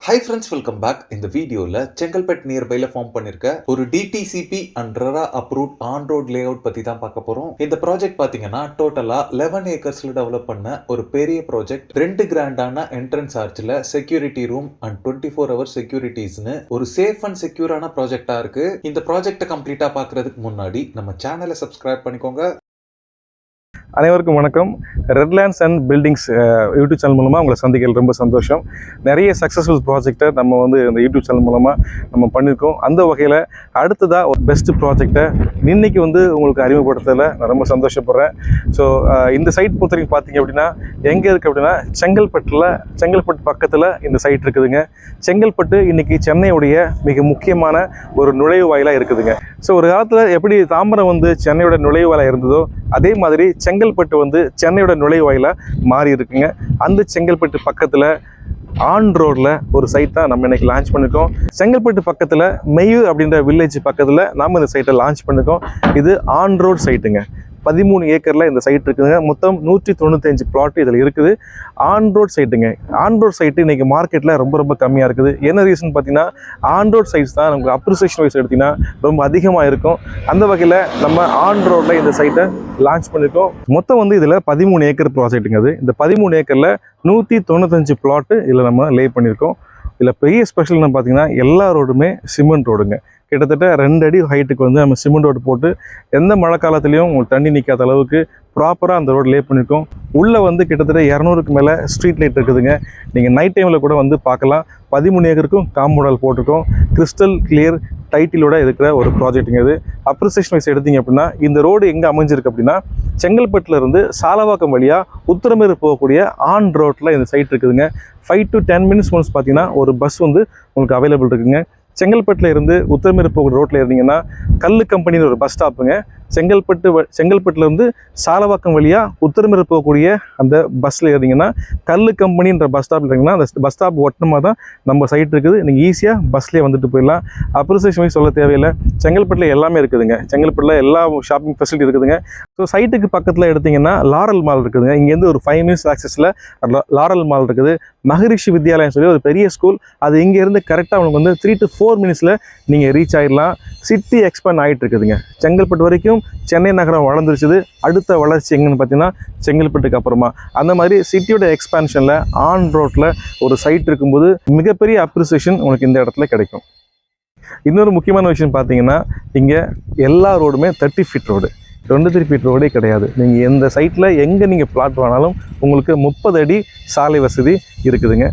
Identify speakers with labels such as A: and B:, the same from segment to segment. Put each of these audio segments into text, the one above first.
A: Hi friends, welcome back. இந்த வீடியோல Chengalpattu நியர்பைல form பண்ணிருக்க ஒரு DTCP and RERA approved on-road layout பத்தி தான் பார்க்க போறோம். இந்த ப்ராஜெக்ட் பாத்தீங்கன்னா டோட்டலா 11 ஏக்கர்ஸ்ல டெவலப் பண்ண ஒரு பெரிய ப்ராஜெக்ட். 2 கிராண்டான என்ட்ரன்ஸ் ஆர்ச்ல செக்யூரிட்டி ரூம் அண்ட் 24 hour செக்யூரிட்டிஸ்னு ஒரு சேஃப் அண்ட் செக்யூரான ப்ராஜெக்டா இருக்கு. இந்த ப்ராஜெக்ட்டை கம்ப்ளீட்டா பார்க்கிறதுக்கு முன்னாடி நம்ம சேனலை சப்ஸ்கிரைப் பண்ணிக்கோங்க.
B: அனைவருக்கும் வணக்கம். ரெட்லேண்ட்ஸ் அண்ட் பில்டிங்ஸ் யூடியூப் சேனல் மூலமாக உங்களை சந்திக்கிறது ரொம்ப சந்தோஷம். நிறைய சக்ஸஸ்ஃபுல் ப்ராஜெக்டை நம்ம இந்த யூடியூப் சேனல் மூலமாக நம்ம பண்ணியிருக்கோம். அந்த வகையில் அடுத்ததாக ஒரு பெஸ்ட் ப்ராஜெக்டை இன்னைக்கு உங்களுக்கு அறிமுகப்படுத்தல நான் ரொம்ப சந்தோஷப்படுறேன். ஸோ இந்த சைட் பொறுத்த வரைக்கும் பார்த்தீங்க அப்படின்னா எங்கே இருக்குது அப்படின்னா செங்கல்பட்டு பக்கத்தில் இந்த சைட் இருக்குதுங்க. செங்கல்பட்டு இன்றைக்கி சென்னையுடைய மிக முக்கியமான ஒரு நுழைவு வாயிலாக இருக்குதுங்க. ஸோ ஒரு காலத்தில் எப்படி தாம்பரம் சென்னையோட நுழைவு வாயிலாக இருந்ததோ அதே மாதிரி செங்கல்பட்டு சென்னையோட நுழைவாயிலாக மாறி இருக்குங்க. அந்த செங்கல்பட்டு பக்கத்தில் ஆன் ரோடில் ஒரு சைட் தான் நம்ம இன்றைக்கி லான்ச் பண்ணியிருக்கோம். செங்கல்பட்டு பக்கத்தில் மெய்யூர் அப்படின்ற வில்லேஜ் பக்கத்தில் நாம் இந்த சைட்டை லான்ச் பண்ணியிருக்கோம். இது ஆன் ரோட் சைட்டுங்க. 13 ஏக்கரில் இந்த சைட் இருக்குதுங்க. மொத்தம் 195 பிளாட் இதில் இருக்குது. ஆன் ரோட் சைட்டுங்க. ஆன் ரோட் சைட்டு இன்றைக்கி மார்க்கெட்டில் ரொம்ப கம்மியாக இருக்குது. என்ன ரீசன் பார்த்தீங்கன்னா ஆன் ரோட் சைட்ஸ் தான் நமக்கு அப்ரிசியேஷன் வைஸ் எடுத்திங்கன்னா ரொம்ப அதிகமாக இருக்கும். அந்த வகையில் நம்ம ஆன் ரோட்டில் இந்த சைட்டை லான்ச் பண்ணியிருக்கோம். மொத்தம் இதில் 13 ஏக்கர் ப்ராஜெக்ட்டுங்க. அது இந்த 13 ஏக்கரில் 195 பிளாட்டு இதில் நம்ம லே பண்ணியிருக்கோம். இதில் பெரிய ஸ்பெஷல் என்ன பார்த்தீங்கன்னா எல்லா ரோடுமே சிமெண்ட் ரோடுங்க. கிட்டத்தட்ட 2 அடி ஹைட்டுக்கு நம்ம சிமெண்ட் ரோடு போட்டு எந்த மழை காலத்துலேயும் உங்களுக்கு தண்ணி நிற்காத அளவுக்கு ப்ராப்பராக அந்த ரோடு லே பண்ணியிருக்கோம். உள்ளே கிட்டத்தட்ட 200க்கு மேலே ஸ்ட்ரீட் லைட் இருக்குதுங்க. நீங்கள் நைட் டைமில் கூட பார்க்கலாம். 13 ஏக்கருக்கும் காம்பவுண்ட் போட்டிருக்கோம். கிறிஸ்டல் கிளியர் டைட்டிலோட இருக்கிற ஒரு ப்ராஜெக்ட்டுங்க. இது அப்ரிசியேஷன் வைஸ் எடுத்திங்க அப்படின்னா இந்த ரோடு எங்கே அமைஞ்சிருக்கு அப்படின்னா செங்கல்பட்டுலேருந்து சாலவாக்கம் வழியாக உத்தரமேறு போகக்கூடிய ஆன் ரோட்டில் இந்த சைட் இருக்குதுங்க. 5 to 10 minutes ஒன்ஸ் பார்த்தீங்கன்னா ஒரு பஸ் உங்களுக்கு அவைலபிள் இருக்குங்க. செங்கல்பட்டில் இருந்து உத்தரமேறு போகிற ரோட்டில் இருந்தீங்கன்னா கல்லு கம்பெனின்னு ஒரு பஸ் ஸ்டாப்புங்க. செங்கல்பட்டுலேருந்து சாலவாக்கம் வழியாக உத்தரமேறு போகக்கூடிய அந்த பஸ்ஸில் இருந்தீங்கன்னா கல்லு கம்பெனின்ற பஸ் ஸ்டாப்பில் இருந்தீங்கன்னா அந்த பஸ் ஸ்டாப் ஒட்டமாக தான் நம்ம சைட் இருக்குது. நீங்கள் ஈஸியாக பஸ்லேயே வந்துட்டு போயிடலாம். அப்ரிசியேஷன் வைஸ் சொல்ல தேவையில்லை. செங்கல்பட்டில் எல்லாமே இருக்குதுங்க. செங்கல்பட்டில் எல்லா ஷாப்பிங் ஃபெசிலிட்டி இருக்குதுங்க. ஸோ சைட்டுக்கு பக்கத்தில் எடுத்திங்கன்னா லாரல் மால் இருக்குதுங்க. இங்கேருந்து ஒரு 5 minutes ஆக்சஸில் லாரல் மால் இருக்குது. மகரிஷி வித்யாலயம் சொல்லி ஒரு பெரிய ஸ்கூல். அது இங்கேருந்து கரெக்டாக உங்களுக்கு 3 to 4 minutes நீங்கள் ரீச் ஆகிடலாம். சிட்டி எக்ஸ்பேண்ட் ஆகிட்டு இருக்குதுங்க. செங்கல்பட்டு வரைக்கும் சென்னை நகரம் வளர்ந்துருச்சுது. அடுத்த வளர்ச்சி எங்கன்னு பார்த்தீங்கன்னா செங்கல்பட்டுக்கு அப்புறமா. அந்த மாதிரி சிட்டியோட எக்ஸ்பேன்ஷனில் ஆன் ரோட்டில் ஒரு சைட் இருக்கும்போது மிகப்பெரிய அப்ரிசியேஷன் உங்களுக்கு இந்த இடத்துல கிடைக்கும். இன்னொரு முக்கியமான விஷயம் பார்த்தீங்கன்னா இங்கே எல்லா ரோடுமே 30 feet ரோடு, 23 feet ரோடே கிடையாது. நீங்கள் எந்த சைட்டில் எங்கே நீங்கள் பிளாட் வாங்கினாலும் உங்களுக்கு 30 அடி சாலை வசதி இருக்குதுங்க.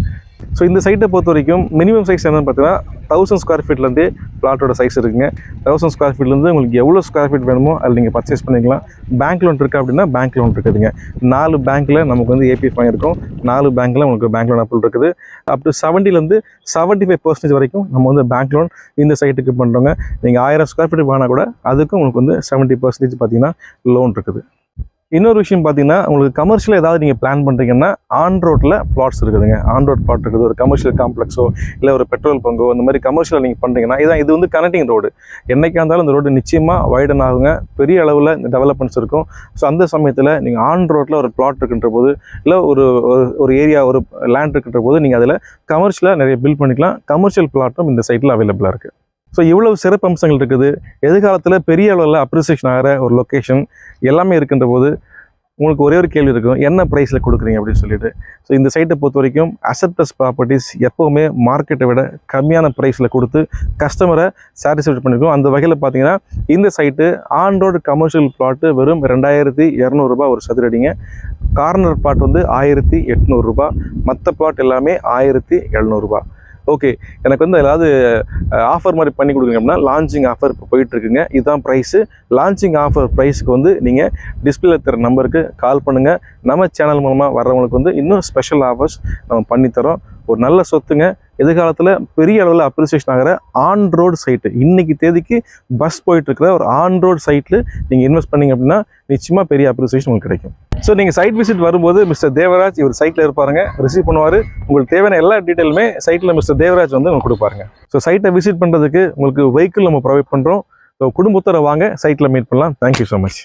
B: ஸோ இந்த சைட்டை பொறுத்த வரைக்கும் மினிமம் சைஸ் என்னென்னு பார்த்தீங்கன்னா 1000 square feetலேருந்தே பிளாட்டோட சைஸ் இருக்குங்க. 1000 square feetலேருந்து உங்களுக்கு எவ்வளோ ஸ்கொயர் ஃபீட் வேணுமோ அதில் நீங்கள் பர்ச்சேஸ் பண்ணிக்கலாம். பேங்க் லோன் இருக்குது அப்படின்னா பேங்க் லோன் இருக்குதுங்க. 4 பேங்க்கில் நமக்கு ஏபிஎஃப் வாங்கியிருக்கோம். 4 பேங்க்கில் உங்களுக்கு பேங்க் லோன் அப்ரூவல் இருக்குது. அப் டு 70% 75% வரைக்கும் நம்ம பேங்க் லோன் இந்த சைட்டுக்கு பண்ணுறோங்க. நீங்கள் 1000 square feet வாங்கினா கூட அதுக்கும் உங்களுக்கு 70% பார்த்தீங்கன்னா லோன் இருக்குது. இன்னொரு விஷயம் பார்த்தீங்கன்னா உங்களுக்கு கமர்ஷியல் ஏதாவது நீங்கள் பிளான் பண்ணுறீங்கன்னா ஆன் ரோட்டில் பிளாட்ஸ் இருக்குதுங்க. ஆன் ரோட் பிளாட் இருக்குது. ஒரு கமர்ஷியல் காம்ப்ளெக்ஸோ இல்லை ஒரு பெட்ரோல் பங்கோ இந்த மாதிரி கமர்ஷியல் நீங்கள் பண்ணுறீங்கன்னா இது கனெக்டிங் ரோடு. என்றைக்கா இருந்தாலும் இந்த ரோடு நிச்சயமாக வைடன் ஆகுங்க. பெரிய அளவில் இந்த டெவலப்மெண்ட்ஸ் இருக்கும். ஸோ அந்த சமயத்தில் நீங்கள் ஆன் ரோட்டில் ஒரு பிளாட் இருக்குன்ற போது இல்லை ஒரு ஏரியா ஒரு லேண்ட் இருக்குன்ற போது நீங்கள் அதில் கமர்ஷியலாக நிறைய பில்ட் பண்ணிக்கலாம். கமர்ஷியல் பிளாட்டும் இந்த சைட்டில் அவைலபிளாக இருக்குது. ஸோ இவ்வளவு சிறப்பு அம்சங்கள் இருக்குது. எதிர்காலத்தில் பெரிய அளவில் அப்ரிசியேஷன் ஆகிற ஒரு லொக்கேஷன் எல்லாமே இருக்கின்ற போது உங்களுக்கு ஒரே ஒரு கேள்வி இருக்கும், என்ன ப்ரைஸில் கொடுக்குறீங்க அப்படின்னு சொல்லிட்டு. ஸோ இந்த சைட்டை பொறுத்த வரைக்கும் அசெட் ப்ளஸ் ப்ராப்பர்ட்டிஸ் எப்போவுமே மார்க்கெட்டை விட கம்மியான ப்ரைஸில் கொடுத்து கஸ்டமரை சாட்டிஸ்ஃபை பண்ணியிருக்கோம். அந்த வகையில் பார்த்தீங்கன்னா இந்த site on road commercial plot வெறும் 2200 ரூபாய் ஒரு சதுரடிங்க. கார்னர் பிளாட் 1800 ரூபாய். மற்ற பிளாட் எல்லாமே 1700 ரூபாய். ஓகே, எனக்கு ஏதாவது ஆஃபர் மாதிரி பண்ணி கொடுக்குங்க அப்படின்னா லான்ச்சிங் ஆஃபர் இப்போ போயிட்டுருக்குங்க. இதுதான் ப்ரைஸு. லான்ச்சிங் ஆஃபர் ப்ரைஸுக்கு நீங்கள் டிஸ்பிளேல தர நம்பருக்கு கால் பண்ணுங்கள். நம்ம சேனல் மூலமாக வர்றவங்களுக்கு இன்னும் ஸ்பெஷல் ஆஃபர்ஸ் நம்ம பண்ணித்தரோம். ஒரு நல்ல சொத்துங்க. எதிர்காலத்தில் பெரிய அளவில் அப்ரிசியேஷன் ஆகிற ஆன் ரோடு சைட்டு, இன்றைக்கி தேதிக்கு பஸ் போயிட்டுருக்கிற ஒரு ஆன் ரோடு சைட்டில் நீங்கள் இன்வெஸ்ட் பண்ணிங்க அப்படின்னா நிச்சயமாக பெரிய அப்ரிசியேஷன் உங்களுக்கு கிடைக்கும். ஸோ நீங்கள் சைட் விசிட் வரும்போது மிஸ்டர் தேவராஜ் இவர் சைட்டில் இருப்பாருங்க. ரிசீவ் பண்ணுவார். உங்களுக்கு தேவையான எல்லா டீட்டெயிலுமே சைட்டில் மிஸ்டர் தேவராஜ் உங்களுக்கு கொடுப்பாருங்க. ஸோ சைட்டை விசிட் பண்ணுறதுக்கு உங்களுக்கு வெஹிக்கிள் நம்ம ப்ரொவைட் பண்ணுறோம். ஸோ குடும்பத்தோட வாங்க, சைட்டில் மீட் பண்ணலாம். Thank you so much.